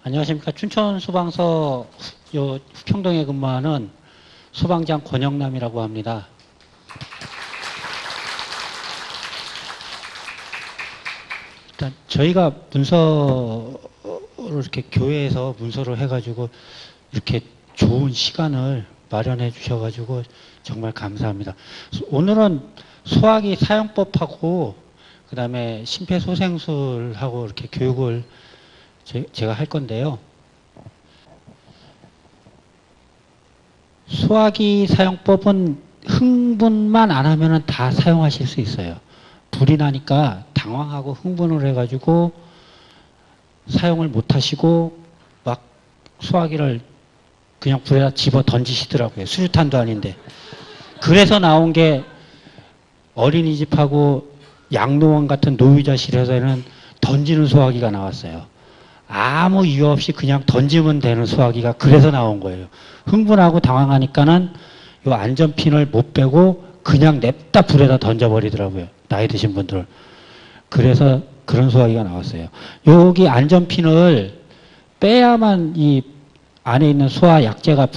안녕하십니까. 춘천소방서 후평동에 근무하는 소방장 권영남이라고 합니다. 일단 저희가 문서로 이렇게 교회에서 문서로 해가지고 이렇게 좋은 시간을 마련해 주셔가지고 정말 감사합니다. 오늘은 소화기 사용법하고 그 다음에 심폐소생술하고 이렇게 교육을 제가 할 건데요. 소화기 사용법은 흥분만 안 하면 다 사용하실 수 있어요. 불이 나니까 당황하고 흥분을 해가지고 사용을 못 하시고 막 소화기를 그냥 불에다 집어 던지시더라고요. 수류탄도 아닌데. 그래서 나온 게 어린이집하고 양로원 같은 노유자실에서는 던지는 소화기가 나왔어요. 아무 이유 없이 그냥 던지면 되는 소화기가 그래서 나온 거예요. 흥분하고 당황하니까는 요 안전핀을 못 빼고 그냥 냅다 불에다 던져버리더라고요. 나이 드신 분들. 그래서 그런 소화기가 나왔어요. 여기 안전핀을 빼야만 이 안에 있는 소화 약재가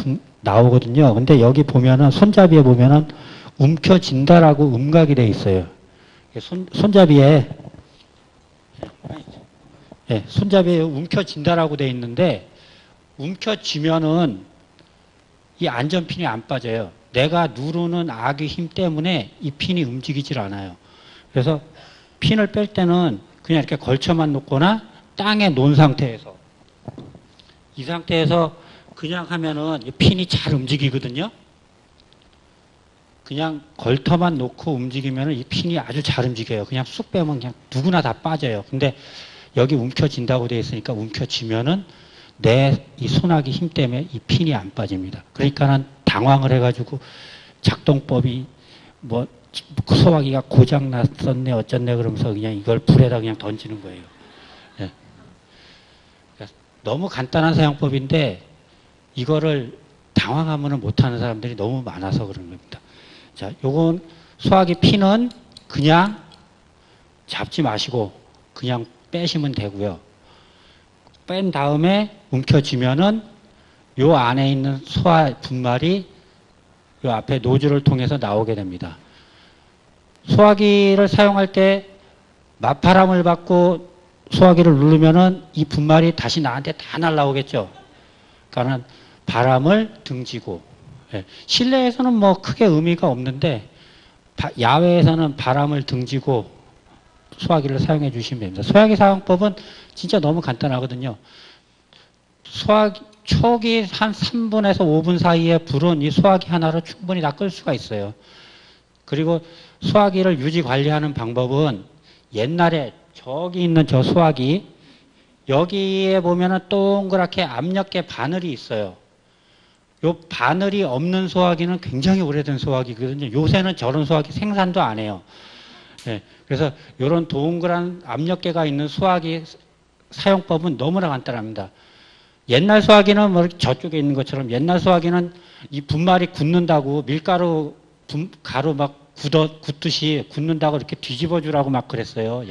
나오거든요. 근데 여기 보면은 손잡이에 보면은 움켜진다라고 음각이 돼 있어요. 손잡이에 손잡이에 움켜진다라고 돼 있는데 움켜쥐면은 이 안전핀이 안 빠져요. 내가 누르는 악의 힘 때문에 이 핀이 움직이질 않아요. 그래서 핀을 뺄 때는 그냥 이렇게 걸쳐만 놓거나 땅에 놓은 상태에서 이 상태에서 그냥 하면은 이 핀이 잘 움직이거든요. 그냥 걸터만 놓고 움직이면은 이 핀이 아주 잘 움직여요. 그냥 쑥 빼면 그냥 누구나 다 빠져요. 근데 여기 움켜진다고 되어 있으니까 움켜쥐면은 내 이 손아귀 힘 때문에 이 핀이 안 빠집니다. 그러니까는 당황을 해가지고 작동법이 뭐 소화기가 고장 났었네 어쩌네 그러면서 그냥 이걸 불에다 그냥 던지는 거예요. 예. 너무 간단한 사용법인데 이거를 당황하면 못하는 사람들이 너무 많아서 그런 겁니다. 자, 요건 소화기 핀은 그냥 잡지 마시고 그냥 빼시면 되고요. 뺀 다음에 움켜쥐면은 요 안에 있는 소화 분말이 요 앞에 노즐을 통해서 나오게 됩니다. 소화기를 사용할 때 맞바람을 받고 소화기를 누르면은 이 분말이 다시 나한테 다 날라오겠죠. 그러니까는 바람을 등지고, 실내에서는 뭐 크게 의미가 없는데 야외에서는 바람을 등지고 소화기를 사용해 주시면 됩니다. 소화기 사용법은 진짜 너무 간단하거든요. 소화기 초기 한 3분에서 5분 사이에 불은 이 소화기 하나로 충분히 다 끌 수가 있어요. 그리고 소화기를 유지 관리하는 방법은 옛날에 저기 있는 저 소화기 여기에 보면은 동그랗게 압력계 바늘이 있어요. 요 바늘이 없는 소화기는 굉장히 오래된 소화기거든요. 요새는 저런 소화기 생산도 안 해요. 그래서 이런 동그란 압력계가 있는 소화기 사용법은 너무나 간단합니다. 옛날 소화기는 뭐 저쪽에 있는 것처럼 옛날 소화기는 이 분말이 굳는다고 밀가루 가루 막 굳듯이 굳는다고 이렇게 뒤집어 주라고 막 그랬어요.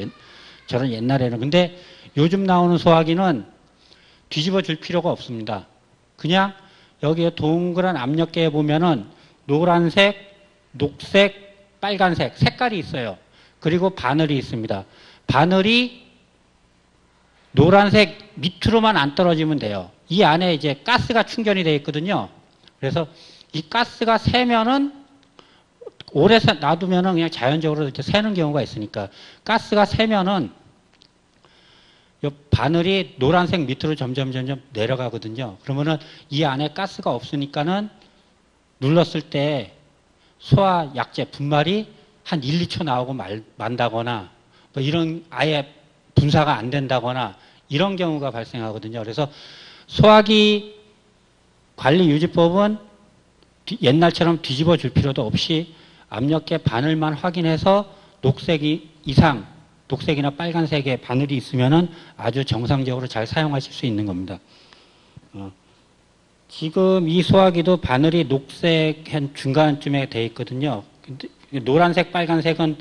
저는 옛날에는. 근데 요즘 나오는 소화기는 뒤집어 줄 필요가 없습니다. 그냥 여기에 동그란 압력계에 보면은 노란색, 녹색, 빨간색 색깔이 있어요. 그리고 바늘이 있습니다. 바늘이 노란색 밑으로만 안 떨어지면 돼요. 이 안에 이제 가스가 충전이 되어 있거든요. 그래서 이 가스가 새면은 오래 놔두면은 그냥 자연적으로 이렇게 새는 경우가 있으니까 가스가 새면은 이 바늘이 노란색 밑으로 점점 내려가거든요. 그러면은 이 안에 가스가 없으니까는 눌렀을 때 소화 약재 분말이 한 1, 2초 나오고 만다거나 뭐 이런 아예 분사가 안 된다거나 이런 경우가 발생하거든요. 그래서 소화기 관리 유지법은 옛날처럼 뒤집어 줄 필요도 없이 압력계 바늘만 확인해서 녹색이나 빨간색의 바늘이 있으면은 아주 정상적으로 잘 사용하실 수 있는 겁니다. 지금 이 소화기도 바늘이 녹색 한 중간쯤에 되어 있거든요. 근데 노란색, 빨간색은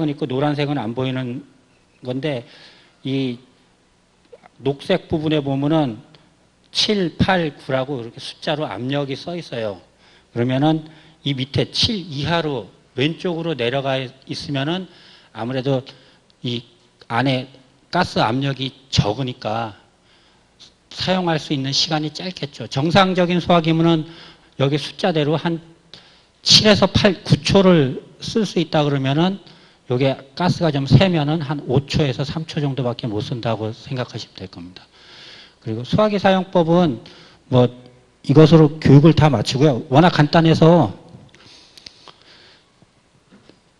있고 노란색은 안 보이는 건데 이 녹색 부분에 보면은 7, 8, 9라고 이렇게 숫자로 압력이 써 있어요. 그러면은 이 밑에 7 이하로 왼쪽으로 내려가 있으면은 아무래도 이 안에 가스 압력이 적으니까 사용할 수 있는 시간이 짧겠죠. 정상적인 소화기면은 여기 숫자대로 한 7에서 8, 9초를 쓸 수 있다 그러면은 요게 가스가 좀 세면은 한 5초에서 3초 정도밖에 못 쓴다고 생각하시면 될 겁니다. 그리고 소화기 사용법은 뭐 이것으로 교육을 다 마치고요. 워낙 간단해서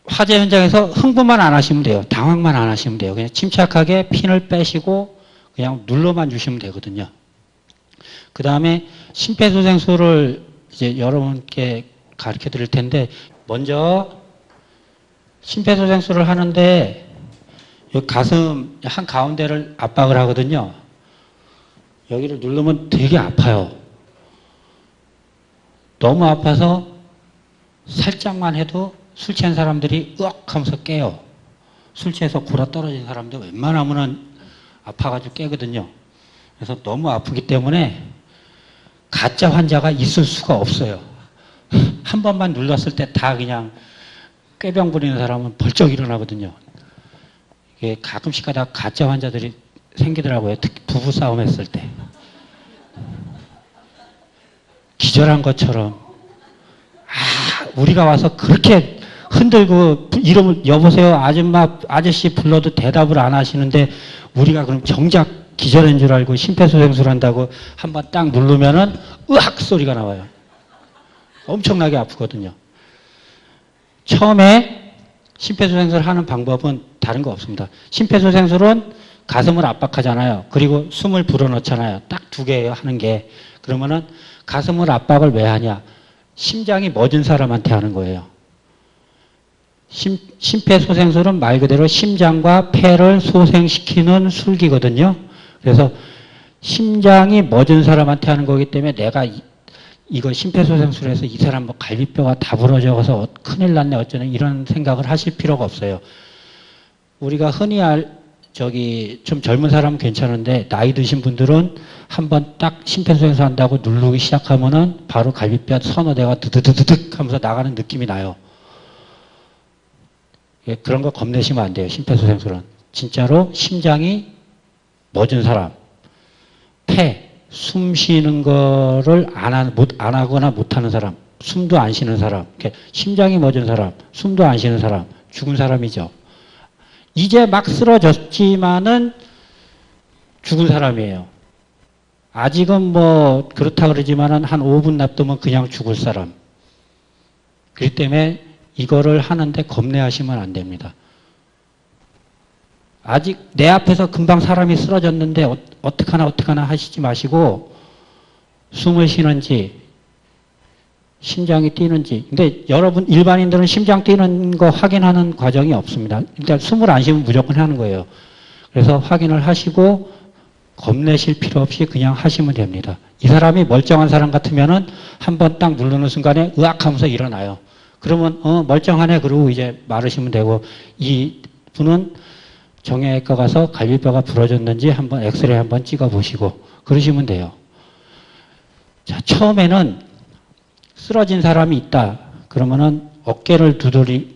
화재 현장에서 흥분만 안 하시면 돼요. 당황만 안 하시면 돼요. 그냥 침착하게 핀을 빼시고 그냥 눌러만 주시면 되거든요. 그 다음에 심폐소생술을 이제 여러분께 가르쳐 드릴 텐데, 먼저 심폐소생술을 하는데 이 가슴 한 가운데를 압박을 하거든요. 여기를 누르면 되게 아파요. 너무 아파서 살짝만 해도 술 취한 사람들이 으악 하면서 깨요. 술 취해서 골아 떨어진 사람들 웬만하면은 아파가지고 깨거든요. 그래서 너무 아프기 때문에 가짜 환자가 있을 수가 없어요. 한 번만 눌렀을 때 다 그냥 꾀병 부리는 사람은 벌쩍 일어나거든요. 이게 가끔씩 가다가 가짜 환자들이 생기더라고요. 특히 부부싸움 했을 때. 기절한 것처럼. 우리가 와서 그렇게 흔들고 이름을 여보세요 아줌마 아저씨 불러도 대답을 안 하시는데 우리가 그럼 정작 기절한 줄 알고 심폐소생술 한다고 한번 딱 누르면은 으악 소리가 나와요. 엄청나게 아프거든요. 처음에 심폐소생술 하는 방법은 다른 거 없습니다. 심폐소생술은 가슴을 압박하잖아요. 그리고 숨을 불어넣잖아요. 딱 두 개예요, 하는 게. 그러면은 가슴을 압박을 왜 하냐? 심장이 멎은 사람한테 하는 거예요. 심폐소생술은 말 그대로 심장과 폐를 소생시키는 술기거든요. 그래서 심장이 멎은 사람한테 하는 거기 때문에 내가 이거 심폐소생술에서 이 사람 뭐 갈비뼈가 다 부러져서 큰일 났네 어쩌네 이런 생각을 하실 필요가 없어요. 우리가 흔히 좀 젊은 사람은 괜찮은데 나이 드신 분들은 한번 딱 심폐소생술 한다고 누르기 시작하면은 바로 갈비뼈 서너 대가 드드드드득 하면서 나가는 느낌이 나요. 그런 거 겁내시면 안 돼요. 심폐소생술은. 진짜로 심장이 멎은 사람, 폐, 숨 쉬는 거를 안 하거나 못하는 사람, 숨도 안 쉬는 사람, 심장이 멎은 사람, 숨도 안 쉬는 사람, 죽은 사람이죠. 이제 막 쓰러졌지만은 죽은 사람이에요. 아직은 뭐 그렇다 그러지만은 한 5분 놔두면 그냥 죽을 사람. 그렇기 때문에 이거를 하는데 겁내하시면 안 됩니다. 아직 내 앞에서 금방 사람이 쓰러졌는데 어떡하나 하시지 마시고 숨을 쉬는지 심장이 뛰는지. 근데 여러분 일반인들은 심장 뛰는 거 확인하는 과정이 없습니다. 일단 숨을 안 쉬면 무조건 하는 거예요. 그래서 확인을 하시고 겁내실 필요 없이 그냥 하시면 됩니다. 이 사람이 멀쩡한 사람 같으면은 한번 딱 누르는 순간에 으악 하면서 일어나요. 그러면 멀쩡하네 그러고 이제 마르시면 되고, 이 분은 정형외과 가서 갈비뼈가 부러졌는지 한번 엑스레이 한번 찍어 보시고 그러시면 돼요. 자, 처음에는 쓰러진 사람이 있다 그러면은 어깨를 두드리면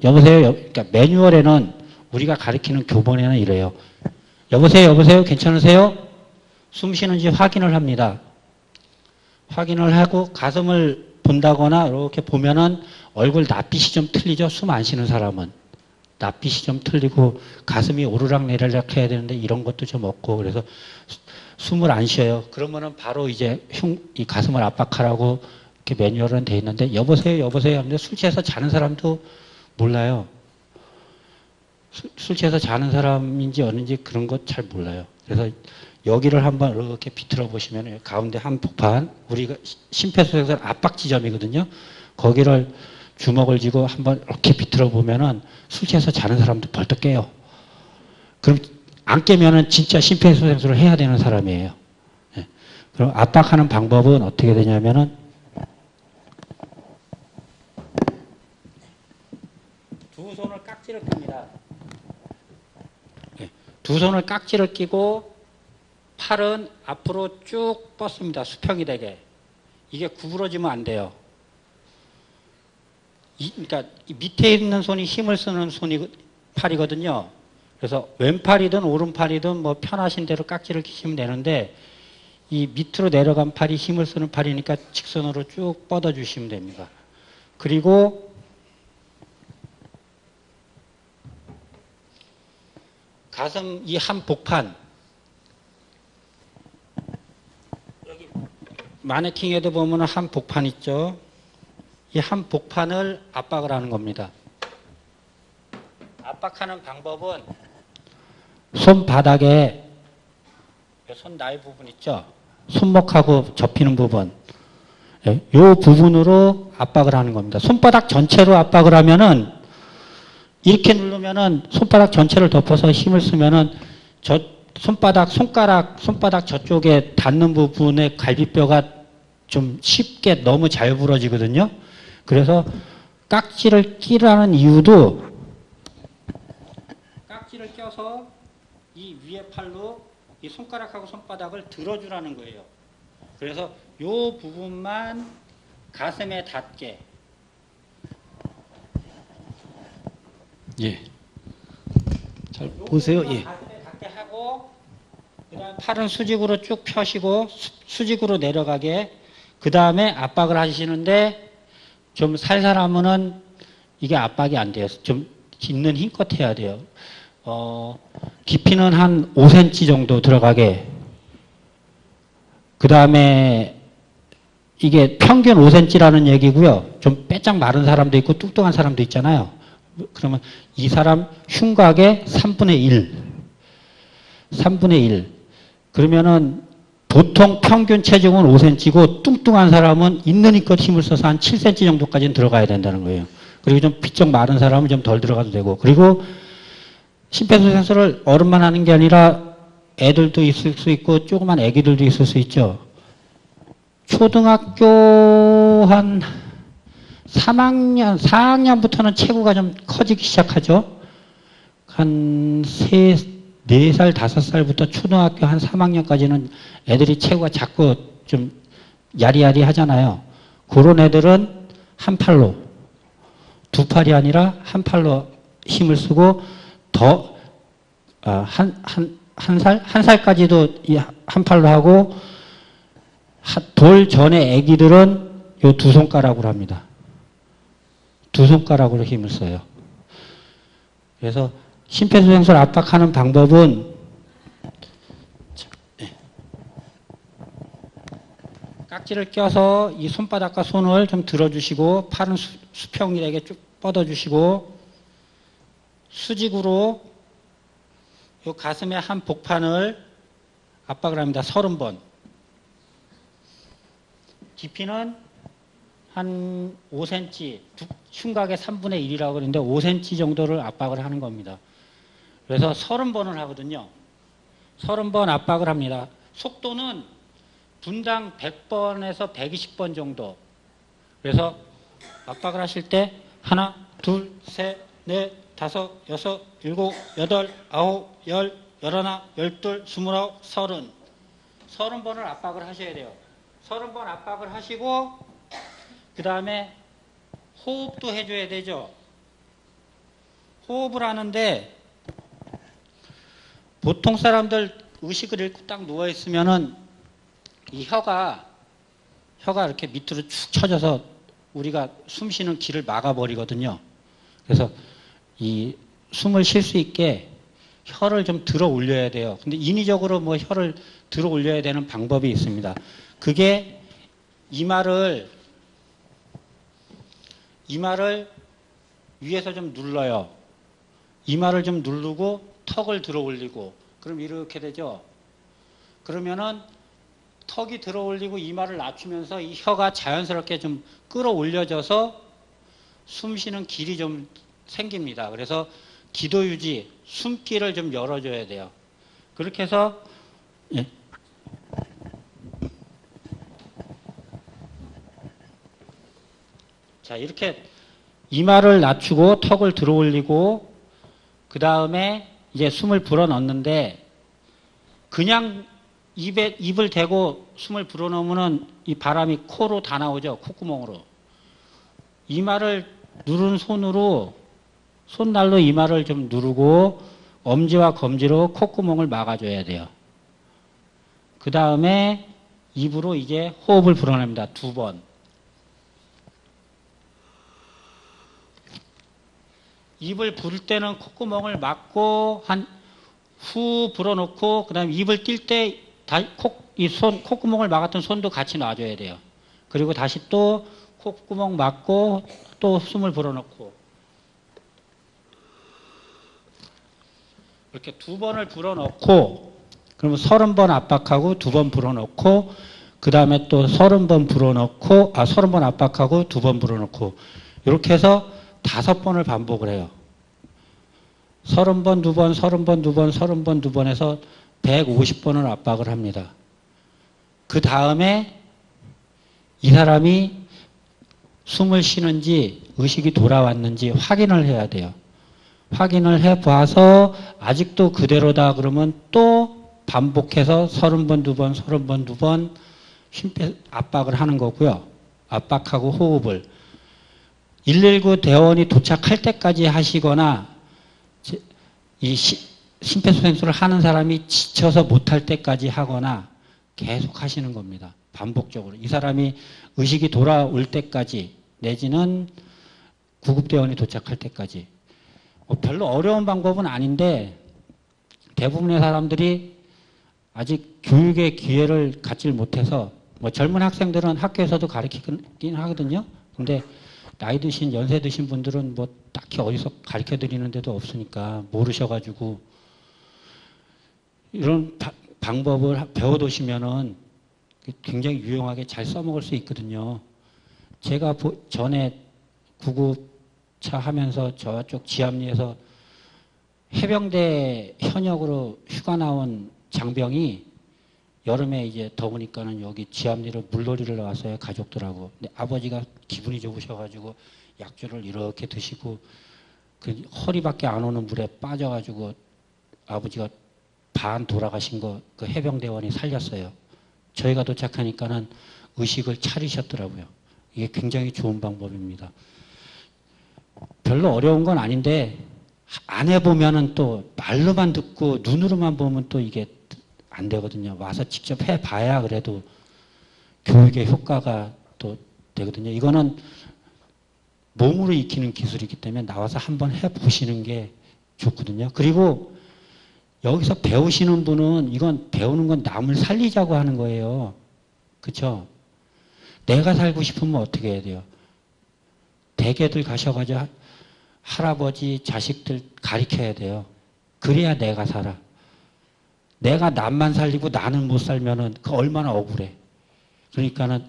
여보세요. 그러니까 매뉴얼에는 우리가 가르치는 교본에는 이래요. 여보세요 괜찮으세요? 숨 쉬는지 확인을 합니다. 확인을 하고 가슴을 본다거나 이렇게 보면은 얼굴 낯빛이 좀 틀리죠. 숨 안 쉬는 사람은 낯빛이 좀 틀리고 가슴이 오르락 내리락 해야 되는데 이런 것도 좀 없고, 그래서 숨을 안 쉬어요. 그러면은 바로 이제 이 가슴을 압박하라고 이렇게 매뉴얼은 돼 있는데 여보세요 하는데 술 취해서 자는 사람도 몰라요. 술 취해서 자는 사람인지 어는지 그런 것 잘 몰라요. 그래서 여기를 한번 이렇게 비틀어 보시면 가운데 한 폭판, 우리가 심폐소생술 압박 지점이거든요. 거기를 주먹을 쥐고 한번 이렇게 비틀어 보면은 술 취해서 자는 사람도 벌떡 깨요. 그럼 안 깨면은 진짜 심폐소생술을 해야 되는 사람이에요. 네. 그럼 압박하는 방법은 어떻게 되냐면은 두 손을 깍지를 낍니다. 네. 두 손을 깍지를 끼고 팔은 앞으로 쭉 뻗습니다. 수평이 되게. 이게 구부러지면 안 돼요. 그러니까 밑에 있는 손이 힘을 쓰는 팔이거든요. 그래서 왼팔이든 오른팔이든 뭐 편하신 대로 깍지를 끼시면 되는데 이 밑으로 내려간 팔이 힘을 쓰는 팔이니까 직선으로 쭉 뻗어 주시면 됩니다. 그리고 가슴 이 한 복판, 여기 마네킹에도 보면 한 복판 있죠. 이 한 복판을 압박을 하는 겁니다. 압박하는 방법은 손바닥에 손 나이 부분 있죠. 손목하고 접히는 부분, 이 부분으로 압박을 하는 겁니다. 손바닥 전체로 압박을 하면은 이렇게 누르면은 손바닥 전체를 덮어서 힘을 쓰면은 저 손바닥 저쪽에 닿는 부분의 갈비뼈가 좀 쉽게 너무 잘 부러지거든요. 그래서 깍지를 끼라는 이유도 깍지를 껴서 이 위에 팔로 이 손가락하고 손바닥을 들어주라는 거예요. 그래서 이 부분만 가슴에 닿게. 예. 잘 보세요. 예. 가슴에 닿게 하고 그다음 팔은 수직으로 쭉 펴시고 수직으로 내려가게. 그 다음에 압박을 하시는데 좀 살살 하면은 이게 압박이 안 돼요. 좀 있는 힘껏 해야 돼요. 깊이는 한 5cm 정도 들어가게. 그 다음에 이게 평균 5cm라는 얘기고요. 좀 빼짝 마른 사람도 있고 뚱뚱한 사람도 있잖아요. 그러면 이 사람 흉곽의 3분의 1. 3분의 1. 그러면은 보통 평균 체중은 5cm고 뚱뚱한 사람은 있는 힘껏 힘을 써서 한 7cm 정도까지는 들어가야 된다는 거예요. 그리고 좀 비쩍 마른 사람은 좀 덜 들어가도 되고. 그리고 심폐소생술을 어른만 하는 게 아니라 애들도 있을 수 있고 조그만 애기들도 있을 수 있죠. 초등학교 한 3학년, 4학년부터는 체구가 좀 커지기 시작하죠. 한 4살, 5살부터 초등학교 한 3학년까지는 애들이 체구가 자꾸 좀 야리야리 하잖아요. 그런 애들은 한 팔로, 두 팔이 아니라 한 팔로 힘을 쓰고 더, 한 살까지도 한 팔로 하고 돌 전에 애기들은 요 두 손가락으로 합니다. 두 손가락으로 힘을 써요. 그래서 심폐소생술 압박하는 방법은 깍지를 껴서 이 손바닥과 손을 좀 들어주시고 팔은 수평이 되게 쭉 뻗어주시고 수직으로 요 가슴의 한 복판을 압박을 합니다. 30번. 깊이는 한 5cm, 흉곽의 3분의 1이라고 그러는데 5cm 정도를 압박을 하는 겁니다. 그래서 30번을 하거든요. 30번 압박을 합니다. 속도는 분당 100번에서 120번 정도. 그래서 압박을 하실 때 하나, 둘, 셋, 넷, 다섯, 여섯, 일곱, 여덟, 아홉, 열, 열하나, 열둘, 스물아홉, 서른. 30번을 압박을 하셔야 돼요. 30번 압박을 하시고 그 다음에 호흡도 해줘야 되죠. 호흡을 하는데 보통 사람들 의식을 잃고 딱 누워있으면은 이 혀가 이렇게 밑으로 축 처져서 우리가 숨 쉬는 길을 막아버리거든요. 그래서 이 숨을 쉴 수 있게 혀를 좀 들어 올려야 돼요. 근데 인위적으로 뭐 혀를 들어 올려야 되는 방법이 있습니다. 그게 이마를 위에서 좀 눌러요. 이마를 좀 누르고 턱을 들어 올리고 그럼 이렇게 되죠. 그러면은 턱이 들어 올리고 이마를 낮추면서 이 혀가 자연스럽게 좀 끌어올려져서 숨 쉬는 길이 좀 생깁니다. 그래서 기도 유지, 숨길을 좀 열어줘야 돼요. 그렇게 해서 예. 자, 이렇게 이마를 낮추고 턱을 들어 올리고 그 다음에 이제 숨을 불어 넣는데 그냥 입을 대고 숨을 불어넣으면은 이 바람이 코로 다 나오죠. 콧구멍으로. 이마를 누른 손으로, 손날로 이마를 좀 누르고 엄지와 검지로 콧구멍을 막아줘야 돼요. 그 다음에 입으로 이제 호흡을 불어냅니다. 2번. 입을 부를 때는 콧구멍을 막고 후 불어넣고 그다음에 입을 띨 때 콧구멍을 막았던 손도 같이 놔줘야 돼요. 그리고 다시 또 콧구멍 막고 또 숨을 불어넣고 이렇게 2번을 불어넣고 그러면 30번 압박하고 2번 불어넣고 그 다음에 또 30번 불어넣고 30번 압박하고 2번 불어넣고 이렇게 해서 5번을 반복을 해요. 30번 2번, 30번 2번, 30번 2번 해서 150번을 압박을 합니다. 그 다음에 이 사람이 숨을 쉬는지 의식이 돌아왔는지 확인을 해야 돼요. 확인을 해봐서 아직도 그대로다 그러면 또 반복해서 30번 2번, 30번 2번 압박을 하는 거고요. 압박하고 호흡을 119 대원이 도착할 때까지 하시거나 이 심폐소생술을 하는 사람이 지쳐서 못할 때까지 하거나 계속 하시는 겁니다. 반복적으로. 이 사람이 의식이 돌아올 때까지 내지는 구급대원이 도착할 때까지. 별로 어려운 방법은 아닌데 대부분의 사람들이 아직 교육의 기회를 갖질 못해서 젊은 학생들은 학교에서도 가르치긴 하거든요. 근데 나이 드신 연세 드신 분들은 딱히 어디서 가르쳐 드리는 데도 없으니까 모르셔가지고 이런 방법을 배워두시면은 굉장히 유용하게 잘 써먹을 수 있거든요. 제가 전에 구급차 하면서 저쪽 지압리에서 해병대 현역으로 휴가 나온 장병이 여름에 이제 더우니까는 여기 지압리로 물놀이를 나왔어요. 가족들하고. 근데 아버지가 기분이 좋으셔가지고 약주를 이렇게 드시고 그 허리밖에 안 오는 물에 빠져가지고 아버지가 반 돌아가신 거 그 해병대원이 살렸어요. 저희가 도착하니까는 의식을 차리셨더라고요. 이게 굉장히 좋은 방법입니다. 별로 어려운 건 아닌데 안 해보면은 또 말로만 듣고 눈으로만 보면 또 이게 안 되거든요. 와서 직접 해봐야 그래도 교육의 효과가 또 되거든요. 이거는 몸으로 익히는 기술이기 때문에 나와서 한번 해보시는 게 좋거든요. 그리고 여기서 배우시는 분은 이건 배우는 건 남을 살리자고 하는 거예요. 그렇죠? 내가 살고 싶으면 어떻게 해야 돼요? 대개들 가셔가지고 할아버지, 자식들 가르쳐야 돼요. 그래야 내가 살아. 내가 남만 살리고 나는 못 살면은 그 얼마나 억울해. 그러니까는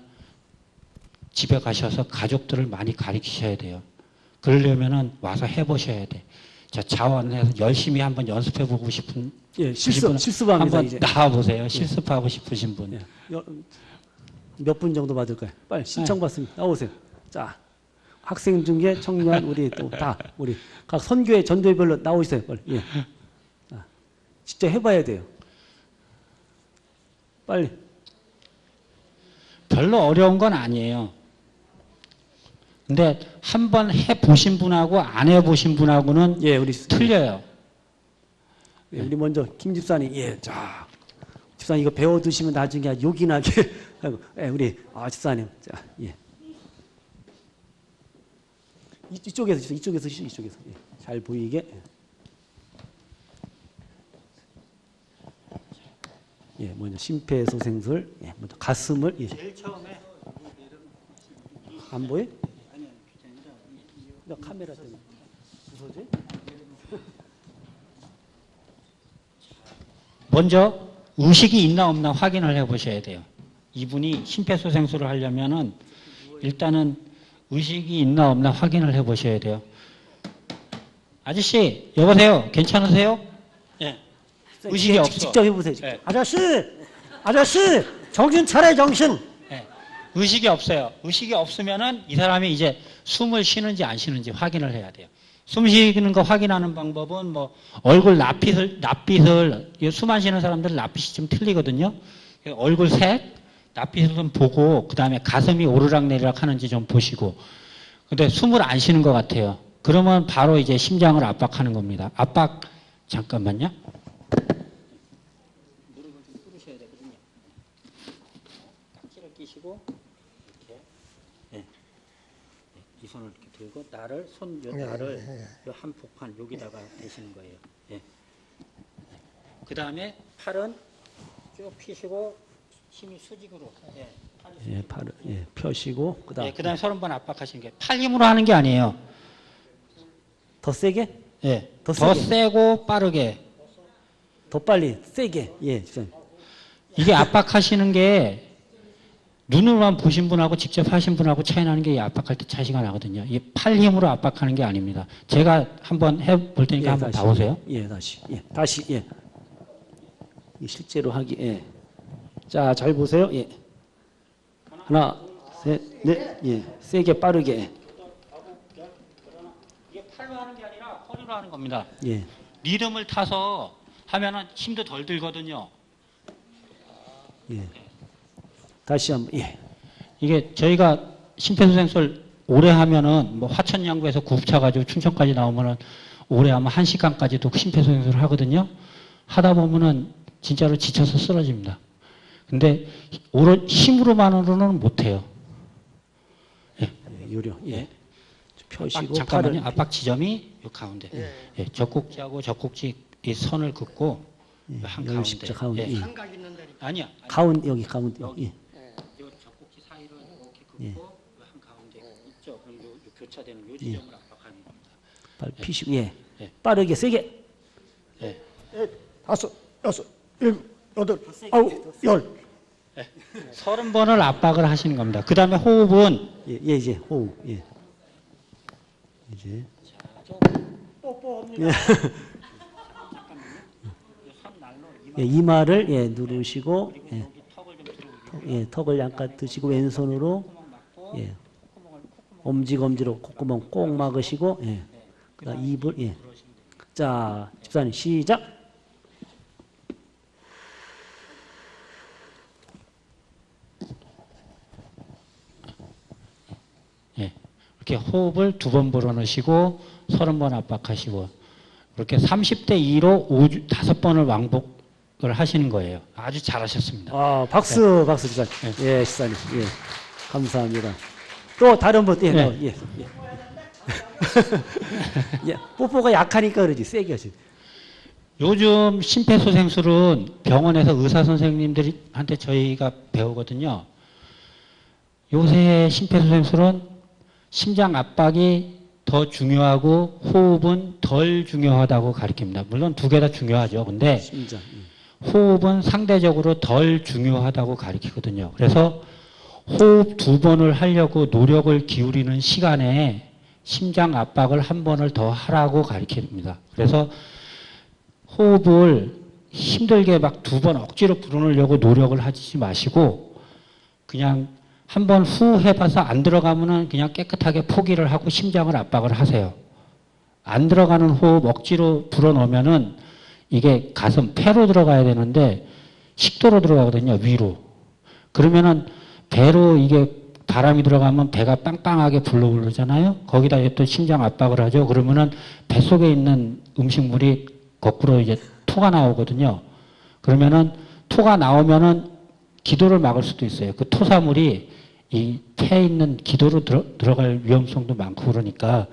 집에 가셔서 가족들을 많이 가르치셔야 돼요. 그러려면은 와서 해보셔야 돼. 자, 자원해서 열심히 한번 연습해보고 싶은 실습합니다. 한번 이제 나와보세요. 실습하고 싶으신 분. 몇 분 정도 받을까요? 빨리 신청 받습니다. 나오세요. 자, 학생 중에 청년 우리 또 다 우리 각 선교회 전도회별로 나오세요. 빨리. 예. 자, 직접 해봐야 돼요. 빨리. 별로 어려운 건 아니에요. 근데 한번 해보신 분하고 안 해보신 분하고는 우리 틀려요. 우리 먼저 김 집사님. 자, 집사님 이거 배워두시면 나중에 아주 요긴하게 하고. 우리 집사님. 자, 이쪽에서 잘 보이게. 먼저 심폐소생술. 먼저 가슴을. 제일 처음에 안 보여? 카메라 때문에 무서워지? 먼저 의식이 있나 없나 확인을 해보셔야 돼요. 이분이 심폐소생술을 하려면은 일단은 의식이 있나 없나 확인을 해보셔야 돼요. 아저씨, 여보세요? 괜찮으세요? 네. 의식이 없어. 직접 해보세요. 네. 아저씨, 정신 차려, 정신. 네. 의식이 없어요. 의식이 없으면은 이 사람이 이제 숨을 쉬는지 안 쉬는지 확인을 해야 돼요. 숨 쉬는 거 확인하는 방법은 얼굴 낯빛을 숨 안 쉬는 사람들은 낯빛이 좀 틀리거든요. 얼굴 색, 납빛을 좀 보고 그다음에 가슴이 오르락내리락 하는지 좀 보시고. 근데 숨을 안 쉬는 것 같아요. 그러면 바로 이제 심장을 압박하는 겁니다. 압박 잠깐만요. 무릎을 좀 꿇으셔야 되거든요. 딱지를 끼시고 이렇게 이 손을 이렇게 들고 나를 요 한 복판 여기다가 대시는 거예요. 예. 그 다음에 팔은 쭉 펴시고 힘이 수직으로. 팔을 펴시고 그다음. 그 다음에 30번 압박하시는 게 팔 힘으로 하는 게 아니에요. 더 세게? 더 세고 빠르게. 더 빨리 세게. 집사님. 이게 압박하시는 게 눈으로만 보신 분하고 직접 하신 분하고 차이 나는 게 이 압박할 때 차이가 나거든요. 이 팔 힘으로 압박하는 게 아닙니다. 제가 한번 해볼 테니까 한번 다시. 봐보세요. 다시. 실제로 하기. 자, 잘 보세요. 하나, 셋, 넷. 세게 빠르게. 이게 팔로 하는 게 아니라 허리로 하는 겁니다. 예. 리듬을 타서 하면은 힘도 덜 들거든요. 다시 한번. 이게 저희가 심폐소생술 오래 하면은 뭐 화천양구에서 구급차 가지고 춘천까지 나오면은 오래 하면 1시간까지도 심폐소생술을 하거든요. 하다 보면은 진짜로 지쳐서 쓰러집니다. 근데 힘으로만으로는 못해요. 요령. 펴시고 잠깐만요. 팔을. 압박 지점이 요 가운데. 젖꼭지하고 젖꼭지 이 선을 긋고 한 가운데. 십자 가운데. 삼각 있는 데리. 아니야. 가운데 여기 가운데. 여기. 요 젖꼭지 사이로 이렇게 긋고 한 가운데 있죠. 그럼 요 교차되는 요 지점을 압박하는 겁니다. 팔 피시고. 빠르게 세게. 다섯, 여섯, 일곱, 여덟, 아홉, 열. 30번을 압박을 하시는 겁니다. 그 다음에 호흡은 이제 호흡. 이제. 이마를 누르시고 턱을 약간 드시고 왼손으로 엄지검지로 콧구멍 꼭 막으시고 그다음 입을 자 집사님 시작. 이렇게 호흡을 2번 불어넣으시고 30번 압박하시고 이렇게 30대 2로 5번을 왕복을 하시는 거예요. 아주 잘하셨습니다. 박수 집사님. 집사님. 감사합니다. 또 다른 분. 뽀뽀가 약하니까 그러지 세게 하시. 요즘 심폐소생술은 병원에서 의사 선생님들한테 저희가 배우거든요. 요새 심폐소생술은 심장 압박이 더 중요하고 호흡은 덜 중요하다고 가르칩니다. 물론 두 개 다 중요하죠. 근데 심장. 호흡은 상대적으로 덜 중요하다고 가르치거든요. 그래서 호흡 2번을 하려고 노력을 기울이는 시간에 심장 압박을 1번을 더 하라고 가르칩니다. 그래서 호흡을 힘들게 막 2번 억지로 불어넣으려고 노력을 하지 마시고 그냥 한번 후 해봐서 안 들어가면은 그냥 깨끗하게 포기를 하고 심장을 압박을 하세요. 안 들어가는 호흡 억지로 불어넣으면은 이게 가슴 폐로 들어가야 되는데 식도로 들어가거든요. 위로. 그러면은 배로 이게 바람이 들어가면 배가 빵빵하게 불러오르잖아요. 거기다 또 심장 압박을 하죠. 그러면은 뱃속에 있는 음식물이 거꾸로 이제 토가 나오거든요. 그러면은 토가 나오면은 기도를 막을 수도 있어요. 그 토사물이 이 폐에 있는 기도로 들어갈 위험성도 많고 그러니까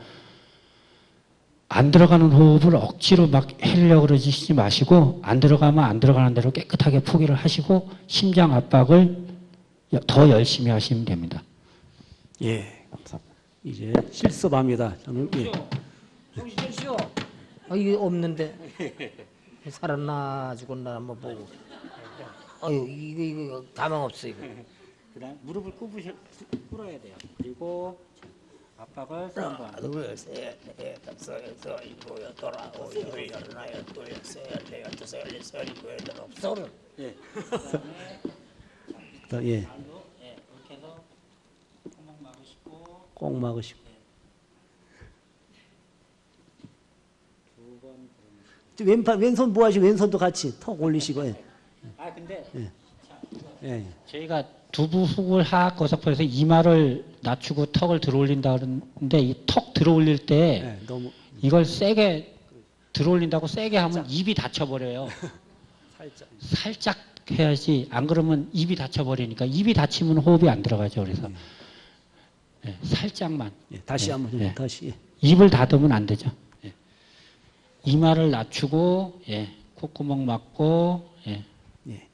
안 들어가는 호흡을 억지로 막 하려고 그러지 마시고 안 들어가면 안 들어가는 대로 깨끗하게 포기를 하시고 심장 압박을 더 열심히 하시면 됩니다. 감사합니다. 이제 실습합니다. 저는 정신 쉬어. 이게 없는데 살았나 죽었나 한번 보고. 이거 가망 없어 이거. 그다음 무릎을 꿇어야 돼요. 그리고 압박을 3번. 둘, 셋, 넷, 다섯, 여섯, 일곱, 여덟, 아홉, 열, 열하나, 열둘, 열세, 열네, 열다섯, 열여섯, 열일곱, 열여덟, 서른. 이렇게 해서 꼭 막으시고 꼭 막으시고. 2번 왼손 뭐 하시고 왼손도 같이 턱 올리시고. 근데 자, 이거 예. 저희가 두부 훅을 하악 거석포에서 이마를 낮추고 턱을 들어올린다 그러는데 이 턱 들어올릴 때 예. 너무 이걸 세게 들어올린다고 세게 하면 입이 다쳐버려요. 살짝. 살짝 해야지 안 그러면 입이 다쳐버리니까 입이 다치면 호흡이 안 들어가죠. 그래서 예, 살짝만. 예. 다시 예, 한번 예. 다시. 예. 입을 닫으면 안 되죠. 예. 이마를 낮추고 예, 콧구멍 막고 예. 예.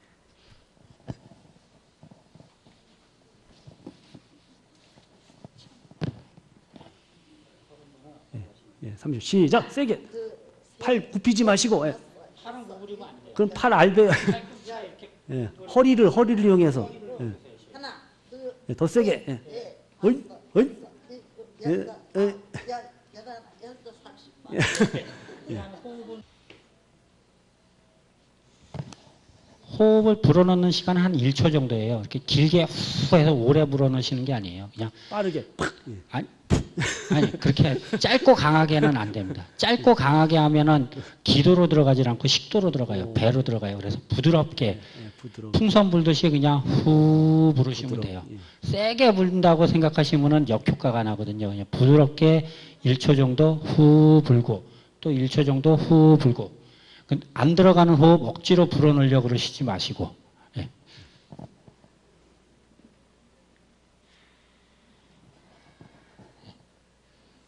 예. 30. 시작. 세게. 팔 굽히지 마시고. 예. 그럼 팔 알베. 예. 허리를 이용해서. 예. 예. 더 세게. 예. 어이. 어이. 예. 예. 호흡을 불어넣는 시간은 한 1초 정도예요. 이렇게 길게 후 해서 오래 불어넣으시는 게 아니에요. 그냥 빠르게. 팍. 예. 아니 그렇게 짧고 강하게는 안 됩니다. 짧고 강하게 하면은 기도로 들어가지 않고 식도로 들어가요. 배로 들어가요. 그래서 부드럽게 예. 부드러워. 풍선 불듯이 그냥 후 부르시면 돼요. 세게 불다고 생각하시면은 역효과가 나거든요. 그냥 부드럽게 1초 정도 후 불고 또 1초 정도 후 불고 안 들어가는 호흡 억지로 불어넣으려고 그러시지 마시고 예.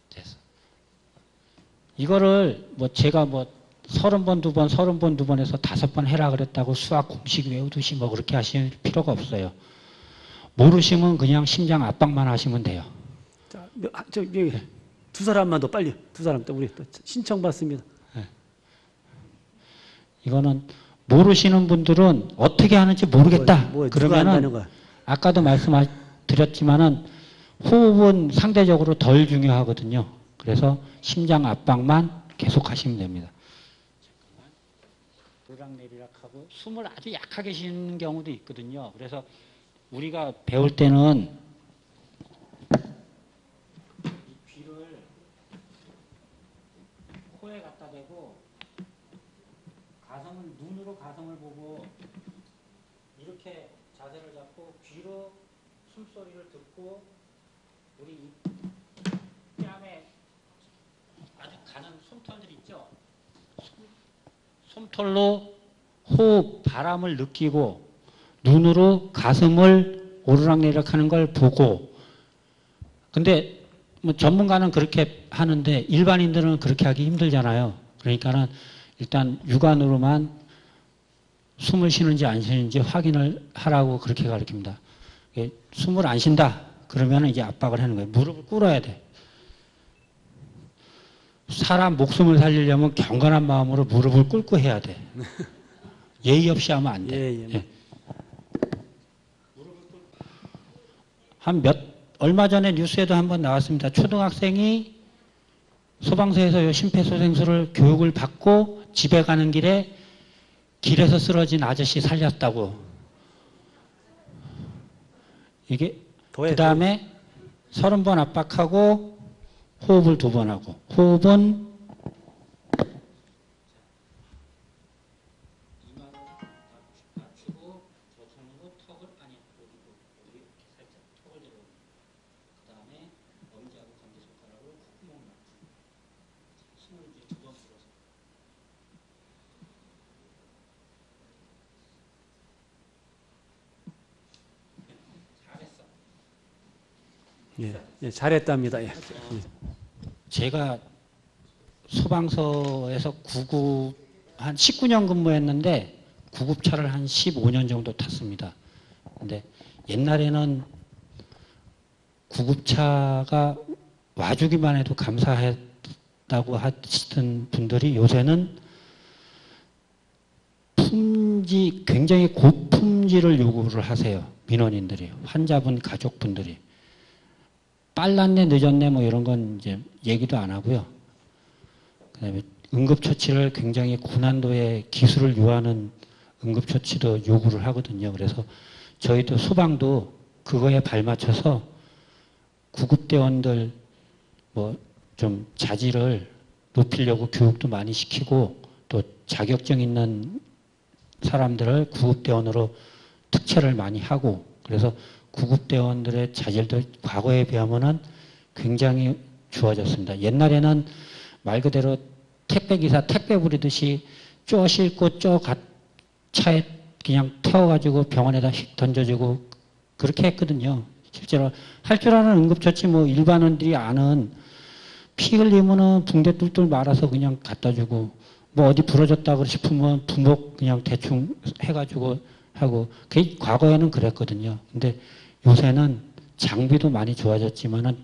됐어. 이거를 뭐 제가 뭐 30번 2번, 30번 2번 해서 5번 해라 그랬다고 수학 공식 외우듯이 뭐 그렇게 하실 필요가 없어요. 모르시면 그냥 심장 압박만 하시면 돼요. 자, 여기 두 사람만 더 빨리. 두 사람 또 우리 또 신청 받습니다. 이거는 모르시는 분들은 어떻게 하는지 모르겠다. 누가 한다는 그러면은 거야? 아까도 말씀드렸지만은 호흡은 상대적으로 덜 중요하거든요. 그래서 심장 압박만 계속 하시면 됩니다. 오르락내리락 하고 숨을 아주 약하게 쉬는 경우도 있거든요. 그래서 우리가 배울 때는 이 귀를 코에 갖다 대고 가성을 눈으로 가성을 보고 이렇게 자세를 잡고 귀로 숨소리를 듣고 우리 이 뺨에 아주 가는 솜털들 있죠. 솜털로 호흡 바람을 느끼고 눈으로 가슴을 오르락내리락 하는 걸 보고 근데 뭐 전문가는 그렇게 하는데 일반인들은 그렇게 하기 힘들잖아요. 그러니까는 일단 육안으로만 숨을 쉬는지 안 쉬는지 확인을 하라고 그렇게 가르칩니다. 숨을 안 쉰다. 그러면 이제 압박을 하는 거예요. 무릎을 꿇어야 돼. 사람 목숨을 살리려면 경건한 마음으로 무릎을 꿇고 해야 돼. 예의 없이 하면 안 돼. 예. 얼마 전에 뉴스에도 한번 나왔습니다. 초등학생이 소방서에서 요 심폐소생술을 교육을 받고 집에 가는 길에 길에서 쓰러진 아저씨 살렸다고. 이게 그 다음에 30번 압박하고 호흡을 2번 하고 호흡은 이마로 낮추고 저 손으로 턱을 아니 여기 살짝 턱을 들어. 그 다음에 엄지하고 검지손가락으로 콧구멍 맞추고 숨을 이제 2번 불어서. 잘했어. 예, 잘했답니다. 예. 제가 소방서에서 구급 한 19년 근무했는데 구급차를 한 15년 정도 탔습니다. 근데 옛날에는 구급차가 와주기만 해도 감사했다고 하시던 분들이 요새는 품질, 굉장히 고품질을 요구를 하세요. 민원인들이, 환자분 가족분들이. 빨랐네, 늦었네, 뭐 이런 건 이제 얘기도 안 하고요. 그 다음에 응급처치를 굉장히 고난도의 기술을 요하는 응급처치도 요구를 하거든요. 그래서 저희도 소방도 그거에 발맞춰서 구급대원들 뭐 좀 자질을 높이려고 교육도 많이 시키고 또 자격증 있는 사람들을 구급대원으로 특채를 많이 하고 그래서 구급대원들의 자질도 과거에 비하면은 굉장히 좋아졌습니다. 옛날에는 말 그대로 택배기사 택배 부리듯이 쪼 싣고 차에 그냥 태워가지고 병원에다 휙 던져주고 그렇게 했거든요. 실제로 할 줄 아는 응급처치 뭐 일반인들이 아는 피 흘리면은 붕대 뚫뚫 말아서 그냥 갖다 주고 뭐 어디 부러졌다 싶으면 부목 그냥 대충 해가지고 하고 그게 과거에는 그랬거든요. 근데 요새는 장비도 많이 좋아졌지만은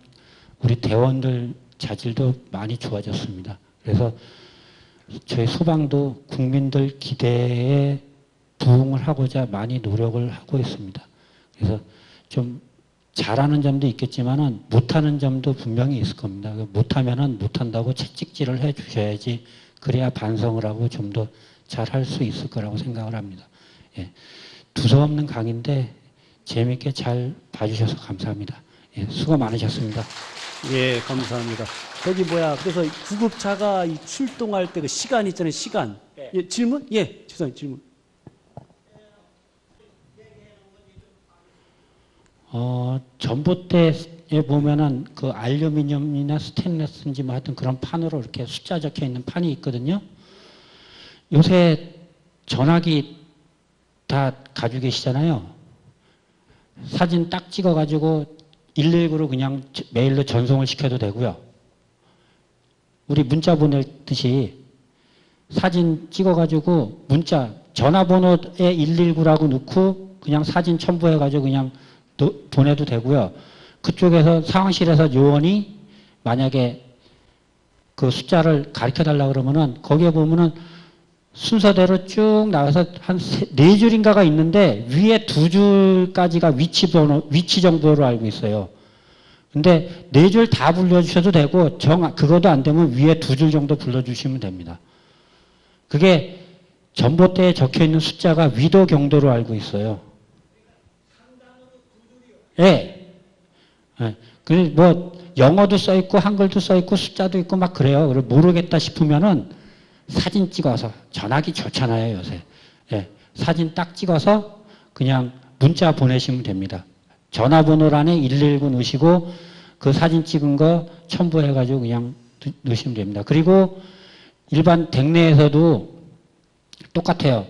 우리 대원들 자질도 많이 좋아졌습니다. 그래서 저희 소방도 국민들 기대에 부응을 하고자 많이 노력을 하고 있습니다. 그래서 좀 잘하는 점도 있겠지만은 못하는 점도 분명히 있을 겁니다. 못하면은 못한다고 채찍질을 해 주셔야지 그래야 반성을 하고 좀 더 잘할 수 있을 거라고 생각을 합니다. 예. 두서없는 강의인데 재미있게 잘 봐주셔서 감사합니다. 예, 수고 많으셨습니다. 예, 감사합니다. 거기 그래서 구급차가 이 출동할 때 그 시간 있잖아요, 시간. 예, 질문? 예, 죄송해요, 질문. 전봇대에 보면은 그 알루미늄이나 스테인리스인지 뭐 하여튼 그런 판으로 이렇게 숫자 적혀 있는 판이 있거든요. 요새 전화기 다 가지고 계시잖아요. 사진 딱 찍어가지고 119로 그냥 메일로 전송을 시켜도 되고요. 우리 문자 보낼 듯이 사진 찍어가지고 문자, 전화번호에 119라고 넣고 그냥 사진 첨부해가지고 그냥 보내도 되고요. 그쪽에서 상황실에서 요원이 만약에 그 숫자를 가르쳐 달라 그러면은 거기에 보면은 순서대로 쭉 나가서 한 네 줄인가가 있는데 위에 두 줄까지가 위치 정보로 알고 있어요. 근데 네 줄 다 불러주셔도 되고 그것도 안 되면 위에 두 줄 정도 불러주시면 됩니다. 그게 전봇대에 적혀 있는 숫자가 위도 경도로 알고 있어요. 예. 예. 그 영어도 써 있고 한글도 써 있고 숫자도 있고 막 그래요. 그리고 모르겠다 싶으면은 사진 찍어서 전화기 좋잖아요, 요새. 예. 사진 딱 찍어서 그냥 문자 보내시면 됩니다. 전화번호란에 119 넣으시고 그 사진 찍은 거 첨부해 가지고 그냥 넣으시면 됩니다. 그리고 일반 댁내에서도 똑같아요.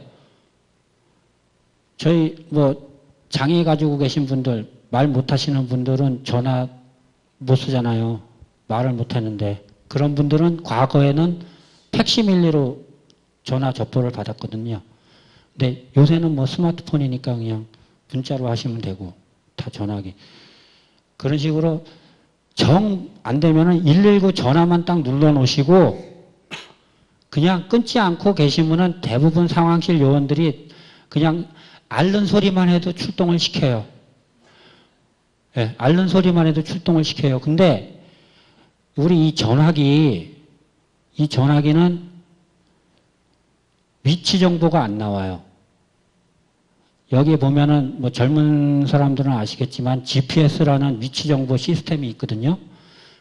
저희 장애 가지고 계신 분들, 말 못하시는 분들은 전화 못 쓰잖아요. 말을 못하는데 그런 분들은 과거에는 팩시밀리로 전화 접보를 받았거든요. 근데 요새는 스마트폰이니까 그냥 문자로 하시면 되고 다 전화기. 그런 식으로 정 안 되면은 119 전화만 딱 눌러 놓으시고 그냥 끊지 않고 계시면은 대부분 상황실 요원들이 그냥 앓는 소리만 해도 출동을 시켜요. 예, 앓는 소리만 해도 출동을 시켜요. 근데 우리 이 전화기는 위치 정보가 안 나와요. 여기 보면은 젊은 사람들은 아시겠지만 GPS라는 위치 정보 시스템이 있거든요.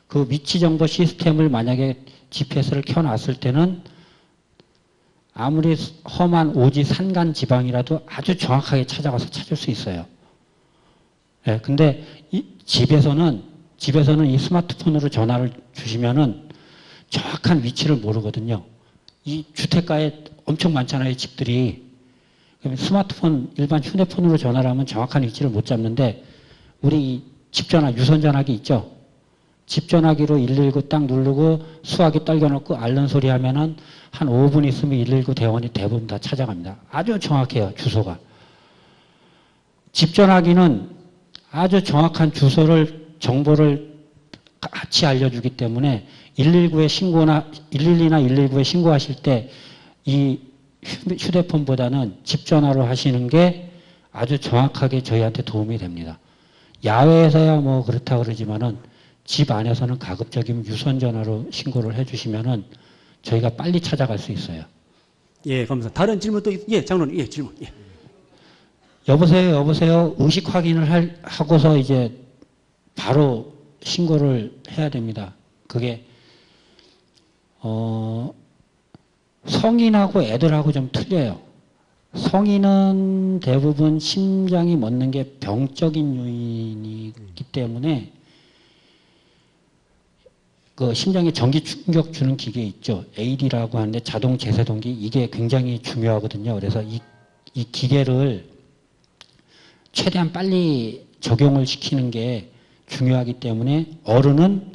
그 위치 정보 시스템을 만약에 GPS를 켜놨을 때는 아무리 험한 오지 산간 지방이라도 아주 정확하게 찾아가서 찾을 수 있어요. 예, 근데 집에서는 이 스마트폰으로 전화를 주시면은 정확한 위치를 모르거든요. 이 주택가에 엄청 많잖아요, 집들이. 스마트폰, 일반 휴대폰으로 전화를 하면 정확한 위치를 못 잡는데, 우리 집전화, 유선전화기 있죠? 집전화기로 119 딱 누르고 수화기 떨겨놓고 앓는 소리 하면은 한 5분 있으면 119 대원이 대부분 다 찾아갑니다. 아주 정확해요, 주소가. 집전화기는 아주 정확한 정보를 같이 알려주기 때문에 119에 신고나 112나 119에 신고하실 때 이 휴대폰보다는 집전화로 하시는 게 아주 정확하게 저희한테 도움이 됩니다. 야외에서야 그렇다 그러지만은 집 안에서는 가급적이면 유선전화로 신고를 해주시면은 저희가 빨리 찾아갈 수 있어요. 예, 감사합니다. 다른 질문 또 장로님, 질문. 예. 여보세요. 의식 확인을 하고서 이제 바로 신고를 해야 됩니다. 그게 성인하고 애들하고 좀 틀려요. 성인은 대부분 심장이 멎는 게 병적인 요인이기 때문에 그 심장에 전기 충격 주는 기계 있죠. AED라고 하는데 자동 제세동기 이게 굉장히 중요하거든요. 그래서 이 기계를 최대한 빨리 적용을 시키는 게 중요하기 때문에 어른은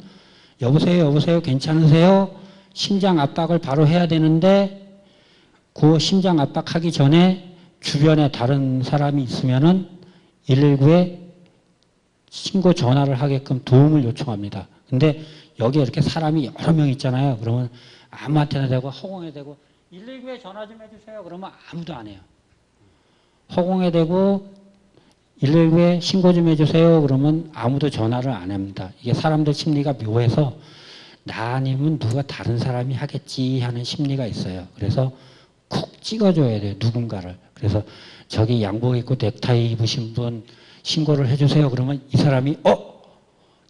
여보세요 괜찮으세요? 심장 압박을 바로 해야 되는데 그 심장 압박하기 전에 주변에 다른 사람이 있으면은 119에 신고 전화를 하게끔 도움을 요청합니다. 근데 여기에 이렇게 사람이 여러 명 있잖아요. 그러면 아무한테나 대고 허공에 대고 119에 전화 좀 해주세요. 그러면 아무도 안 해요. 허공에 대고 119에 신고 좀 해주세요. 그러면 아무도 전화를 안 합니다. 이게 사람들 심리가 묘해서 나 아니면 누가 다른 사람이 하겠지 하는 심리가 있어요. 그래서 콕 찍어줘야 돼요. 누군가를. 그래서 저기 양복 입고 넥타이 입으신 분 신고를 해주세요. 그러면 이 사람이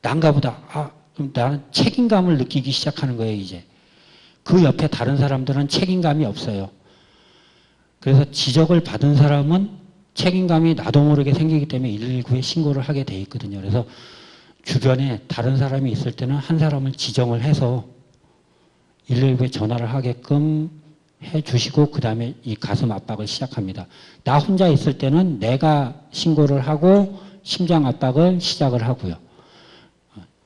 난가 보다. 그럼 나는 책임감을 느끼기 시작하는 거예요. 이제. 그 옆에 다른 사람들은 책임감이 없어요. 그래서 지적을 받은 사람은 책임감이 나도 모르게 생기기 때문에 119에 신고를 하게 돼 있거든요. 그래서 주변에 다른 사람이 있을 때는 한 사람을 지정을 해서 119에 전화를 하게끔 해주시고 그 다음에 이 가슴 압박을 시작합니다. 나 혼자 있을 때는 내가 신고를 하고 심장 압박을 시작을 하고요.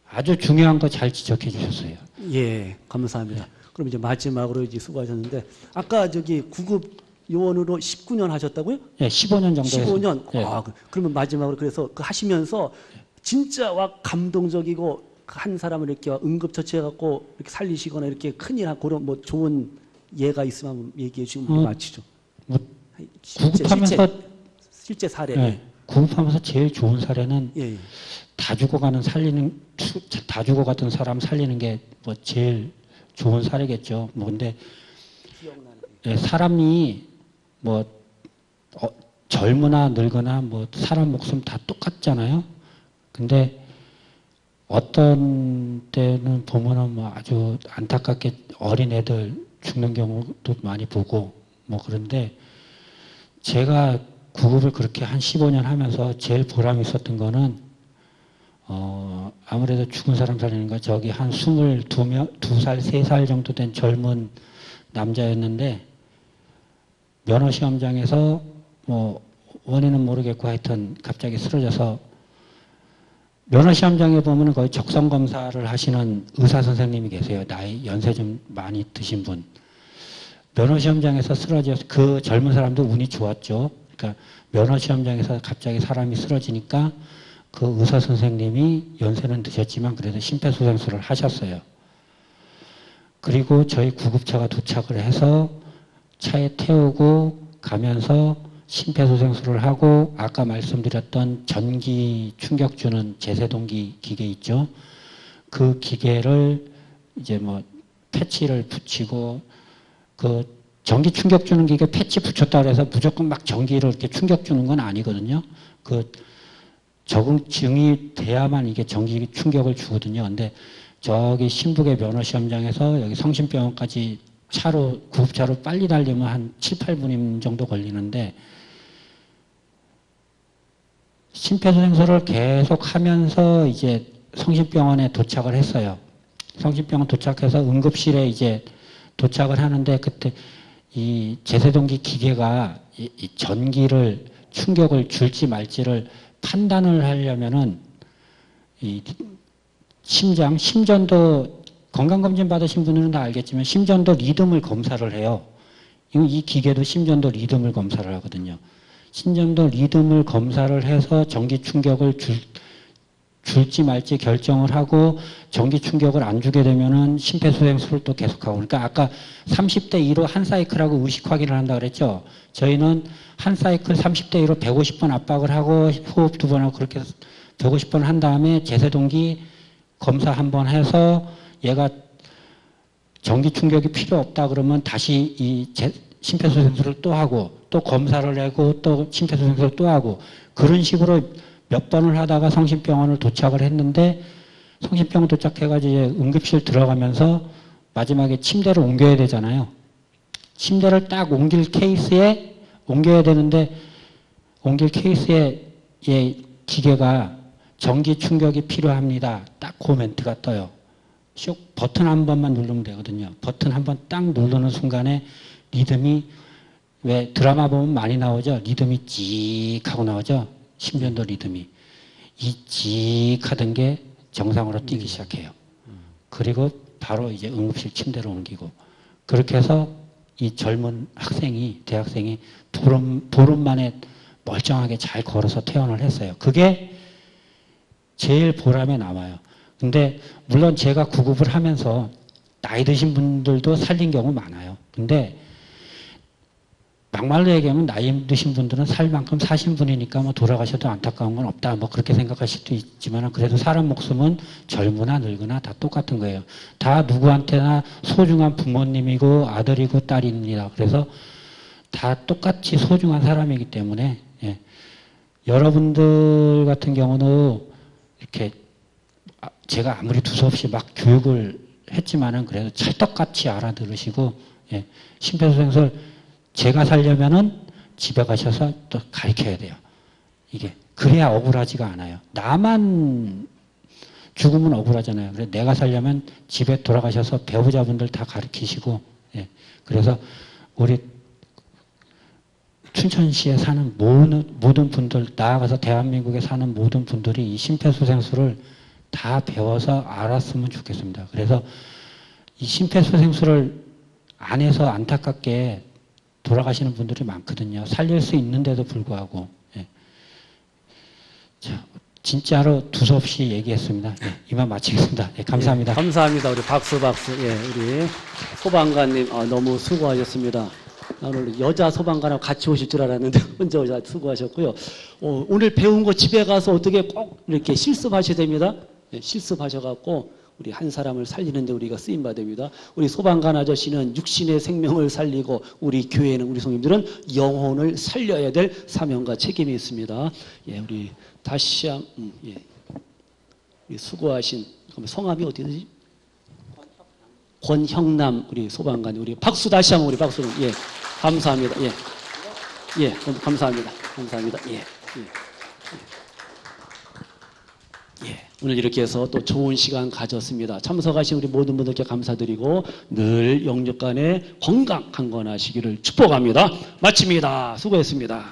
아주 중요한 거 잘 지적해 주셨어요. 예, 감사합니다. 그럼 이제 마지막으로 이제 수고하셨는데 아까 저기 구급 요원으로 19년 하셨다고요? 네, 15년 정도 15년. 네. 그러면 마지막으로 그래서 그 하시면서 진짜 감동적이고 한 사람을 이렇게 응급처치해 갖고 이렇게 살리시거나 이렇게 큰일 하고 그런 뭐 좋은 예가 있으면 한번 얘기해 주시면 마치죠. 뭐 구급하면서 실제 사례. 네, 구급하면서 제일 좋은 사례는 예. 다 죽어가던 사람 살리는 게 뭐 제일 좋은 사례겠죠. 뭐 근데 네, 사람이 뭐 젊으나 늙거나 뭐 사람 목숨 다 똑같잖아요. 근데 어떤 때는 보면은 뭐 아주 안타깝게 어린 애들 죽는 경우도 많이 보고 뭐 그런데 제가 구급을 그렇게 한 15년 하면서 제일 보람 있었던 거는 아무래도 죽은 사람 살리는 거 저기 한 22살, 3살 정도 된 젊은 남자였는데 면허 시험장에서 뭐 원인은 모르겠고 하여튼 갑자기 쓰러져서 면허 시험장에 보면 거의 적성 검사를 하시는 의사 선생님이 계세요. 나이 연세 좀 많이 드신 분. 면허 시험장에서 쓰러져서 그 젊은 사람도 운이 좋았죠. 그러니까 면허 시험장에서 갑자기 사람이 쓰러지니까 그 의사 선생님이 연세는 드셨지만 그래도 심폐소생술을 하셨어요. 그리고 저희 구급차가 도착을 해서 차에 태우고 가면서 심폐소생술을 하고 아까 말씀드렸던 전기 충격 주는 제세동기 기계 있죠. 그 기계를 이제 뭐 패치를 붙이고 그 전기 충격 주는 기계 패치 붙였다 그래서 무조건 막 전기를 이렇게 충격 주는 건 아니거든요. 그 적응증이 돼야만 이게 전기 충격을 주거든요. 근데 저기 신북의 면허 시험장에서 여기 성심병원까지 차로 구급차로 빨리 달리면 한 7, 8분 정도 걸리는데 심폐소생술을 계속 하면서 이제 성심병원에 도착을 했어요. 성심병원 도착해서 응급실에 이제 도착을 하는데 그때 이 제세동기 기계가 이 전기를 충격을 줄지 말지를 판단을 하려면은 이 심전도 건강검진 받으신 분들은 다 알겠지만 심전도 리듬을 검사를 해요. 이 기계도 심전도 리듬을 검사를 하거든요. 심전도 리듬을 검사를 해서 전기 충격을 줄지 말지 결정을 하고 전기 충격을 안 주게 되면은 심폐소생술을 또 계속하고 그러니까 아까 30대 2로 한 사이클하고 의식 확인을 한다 그랬죠. 저희는 한 사이클 30대 2로 150번 압박을 하고 호흡 2번 하고 그렇게 150번 한 다음에 제세동기 검사 한번 해서 얘가 전기 충격이 필요 없다 그러면 다시 이 심폐소생술을 또 하고 또 검사를 하고 또 심폐소생술을 또 하고 그런 식으로 몇 번을 하다가 성심병원을 도착을 했는데 성심병원 도착해가지고 이제 응급실 들어가면서 마지막에 침대를 옮겨야 되잖아요. 침대를 딱 옮길 케이스에 옮겨야 되는데 옮길 케이스에 기계가 전기 충격이 필요합니다. 딱 코멘트가 떠요. 슉 버튼 한 번만 누르면 되거든요. 버튼 한 번 딱 누르는 순간에 리듬이 왜 드라마 보면 많이 나오죠. 리듬이 찍 하고 나오죠. 심전도 리듬이. 이 찍 하던 게 정상으로 뛰기 시작해요. 그리고 바로 이제 응급실 침대로 옮기고 그렇게 해서 이 젊은 학생이 대학생이 보름 만에 멀쩡하게 잘 걸어서 퇴원을 했어요. 그게 제일 보람에 남아요. 근데 물론 제가 구급을 하면서 나이 드신 분들도 살린 경우 많아요. 근데 막말로 얘기하면 나이 드신 분들은 살 만큼 사신 분이니까 뭐 돌아가셔도 안타까운 건 없다. 뭐 그렇게 생각하실 수도 있지만 그래도 사람 목숨은 젊으나 늙으나 다 똑같은 거예요. 다 누구한테나 소중한 부모님이고 아들이고 딸입니다. 그래서 다 똑같이 소중한 사람이기 때문에 예. 여러분들 같은 경우는 이렇게 제가 아무리 두서없이 막 교육을 했지만은 그래도 찰떡같이 알아들으시고 예. 심폐소생술 제가 살려면은 집에 가셔서 또 가르쳐야 돼요. 이게 그래야 억울하지가 않아요. 나만 죽으면 억울하잖아요. 그래서 내가 살려면 집에 돌아가셔서 배우자분들 다 가르치시고 예. 그래서 우리 춘천시에 사는 모든 분들 나아가서 대한민국에 사는 모든 분들이 이 심폐소생술을 다 배워서 알았으면 좋겠습니다. 그래서 이 심폐소생술을 안 해서 안타깝게 돌아가시는 분들이 많거든요. 살릴 수 있는데도 불구하고. 예. 자, 진짜로 두서없이 얘기했습니다. 예, 이만 마치겠습니다. 예, 감사합니다. 예, 감사합니다. 우리 박수. 예, 우리 소방관님 너무 수고하셨습니다. 오늘 여자 소방관하고 같이 오실 줄 알았는데 혼자 수고하셨고요. 오늘 배운 거 집에 가서 어떻게 꼭 이렇게 실습하셔야 됩니다. 예, 실습하셔갖고 우리 한 사람을 살리는데 우리가 쓰임받습니다. 우리 소방관 아저씨는 육신의 생명을 살리고 우리 교회는 우리 성님들은 영혼을 살려야 될 사명과 책임이 있습니다. 예, 우리 다시 예, 우리 수고하신 성함이 어디지? 권형남 우리 소방관 우리 박수 다시 한번 우리 박수로 예 감사합니다. 예, 예 감사합니다. 감사합니다. 예, 예. 예, 오늘 이렇게 해서 또 좋은 시간 가졌습니다. 참석하신 우리 모든 분들께 감사드리고 늘 영육간에 건강 강건하시기를 축복합니다. 마칩니다. 수고했습니다.